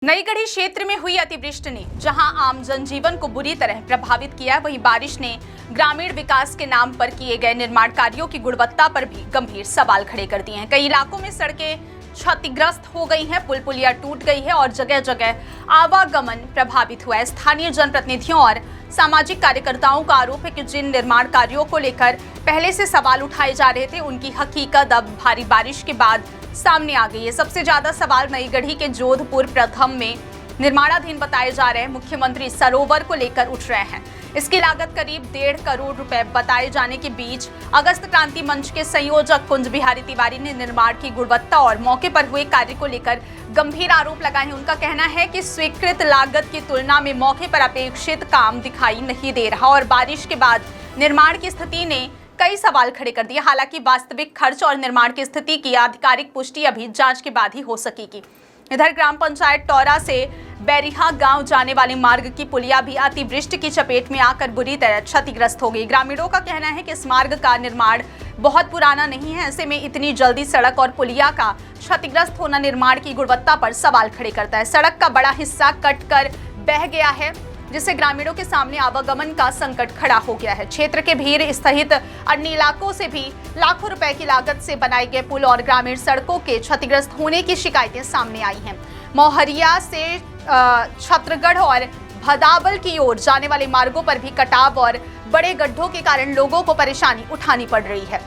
नई गढ़ी क्षेत्र में हुई अतिवृष्टि ने जहां आम जनजीवन को बुरी तरह प्रभावित किया, वहीं बारिश ने ग्रामीण विकास के नाम पर किए गए निर्माण कार्यों की गुणवत्ता पर भी गंभीर सवाल खड़े कर दिए हैं। कई इलाकों में सड़कें क्षतिग्रस्त हो गई हैं, पुल पुलिया टूट गई है और जगह जगह आवागमन प्रभावित हुआ है। स्थानीय जनप्रतिनिधियों और सामाजिक कार्यकर्ताओं का आरोप है कि जिन निर्माण कार्यों को लेकर पहले से सवाल उठाए जा रहे थे, उनकी हकीकत अब भारी बारिश के बाद सामने आ गई है। सबसे ज्यादा सवाल नई गढ़ी के जोधपुर प्रथम में निर्माणाधीन बताए जा रहे मुख्यमंत्री सरोवर को लेकर उठ रहे हैं। इसकी लागत करीब 1.5 करोड़ रुपए बताए जाने के बीच अगस्त क्रांति मंच के संयोजक कुंज बिहारी तिवारी ने निर्माण की गुणवत्ता और मौके पर हुए कार्य को लेकर गंभीर आरोप लगाए हैं। उनका कहना है कि स्वीकृत लागत की तुलना में मौके पर अपेक्षित काम दिखाई नहीं दे रहा और बारिश के बाद निर्माण की स्थिति ने कई सवाल खड़े कर दिए। हालांकि वास्तविक खर्च और निर्माण की स्थिति की आधिकारिक पुष्टि अभी जांच के बाद ही हो सकेगी। इधर ग्राम पंचायत टौरा से बैरिहा गांव जाने वाले मार्ग की पुलिया भी अतिवृष्टि की चपेट में आकर बुरी तरह क्षतिग्रस्त हो गई। ग्रामीणों का कहना है कि इस मार्ग का निर्माण बहुत पुराना नहीं है, ऐसे में इतनी जल्दी सड़क और पुलिया का क्षतिग्रस्त होना निर्माण की गुणवत्ता पर सवाल खड़े करता है। सड़क का बड़ा हिस्सा कटकर बह गया है, जिससे ग्रामीणों के सामने आवागमन का संकट खड़ा हो गया है। क्षेत्र के भीड़ सहित अन्य इलाकों से भी लाखों रुपए की लागत से बनाए गए पुल और ग्रामीण सड़कों के क्षतिग्रस्त होने की शिकायतें सामने आई हैं। मोहरिया से छत्रगढ़ और भदावल की ओर जाने वाले मार्गों पर भी कटाव और बड़े गड्ढों के कारण लोगों को परेशानी उठानी पड़ रही है।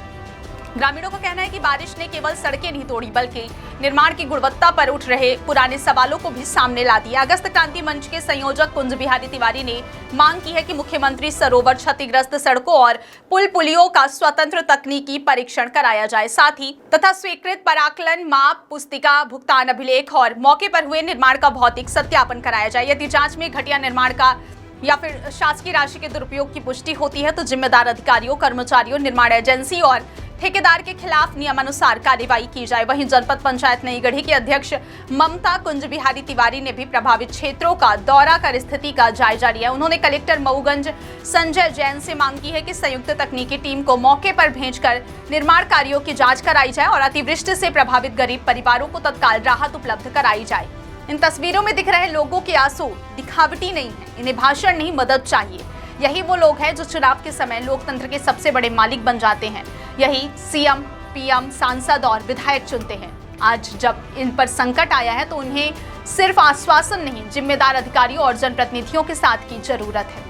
ग्रामीणों का कहना है कि बारिश ने केवल सड़कें नहीं तोड़ी, बल्कि निर्माण की गुणवत्ता पर उठ रहे पुराने सवालों को भी सामने ला दिया। अगस्त क्रांति मंच के संयोजक कुंज बिहारी तिवारी ने मांग की है कि मुख्यमंत्री सरोवर क्षतिग्रस्त सड़कों और पुल पुलियों का स्वतंत्र तकनीकी परीक्षण कराया जाए, साथ ही तथा स्वीकृत पराकलन माप पुस्तिका, भुगतान अभिलेख और मौके पर हुए निर्माण का भौतिक सत्यापन कराया जाए। यदि जांच में घटिया निर्माण का या फिर शासकीय राशि के दुरुपयोग की पुष्टि होती है तो जिम्मेदार अधिकारियों, कर्मचारियों, निर्माण एजेंसी और ठेकेदार के खिलाफ नियमानुसार कार्रवाई की जाए। वहीं जनपद पंचायत नई गढ़ी के अध्यक्ष ममता कुंज बिहारी तिवारी ने भी प्रभावित क्षेत्रों का दौरा कर स्थिति का जायजा लिया। उन्होंने कलेक्टर मऊगंज संजय जैन से मांग की है कि संयुक्त तकनीकी टीम को मौके पर भेजकर निर्माण कार्यों की जांच कराई जाए और अतिवृष्टि से प्रभावित गरीब परिवारों को तत्काल राहत उपलब्ध कराई जाए। इन तस्वीरों में दिख रहे लोगों के आंसू दिखावटी नहीं है, इन्हें भाषण नहीं, मदद चाहिए। यही वो लोग हैं जो चुनाव के समय लोकतंत्र के सबसे बड़े मालिक बन जाते हैं। यही सीएम, पीएम, सांसद और विधायक चुनते हैं। आज जब इन पर संकट आया है तो उन्हें सिर्फ आश्वासन नहीं, जिम्मेदार अधिकारियों और जनप्रतिनिधियों के साथ की जरूरत है।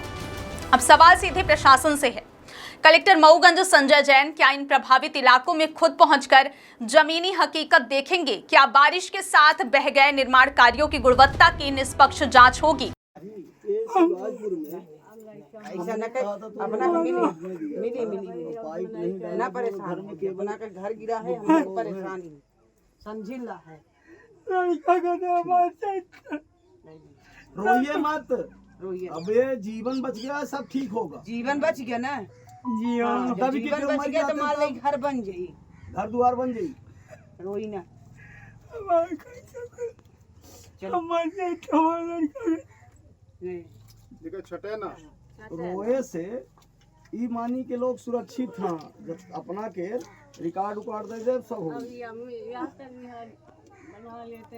अब सवाल सीधे प्रशासन से है। कलेक्टर मऊगंज संजय जैन क्या इन प्रभावित इलाकों में खुद पहुंचकर जमीनी हकीकत देखेंगे? क्या बारिश के साथ बह गए निर्माण कार्यों की गुणवत्ता की निष्पक्ष जांच होगी? ऐसा न कर, अपना मिली ना परेशान अपना का घर गिरा है, हम परेशानी समझिला है। रोइए मत, अब ये जीवन बच गया, सब ठीक होगा। जीवन बच गया ना, जीवन बच गया तो मान ली घर बन जाई, घर द्वार बन जाई। रोई ना छटे ना रोए से ई मानी के लोग सुरक्षित हैं। जब अपना के रिकॉर्ड उकार्ड दे सब हो।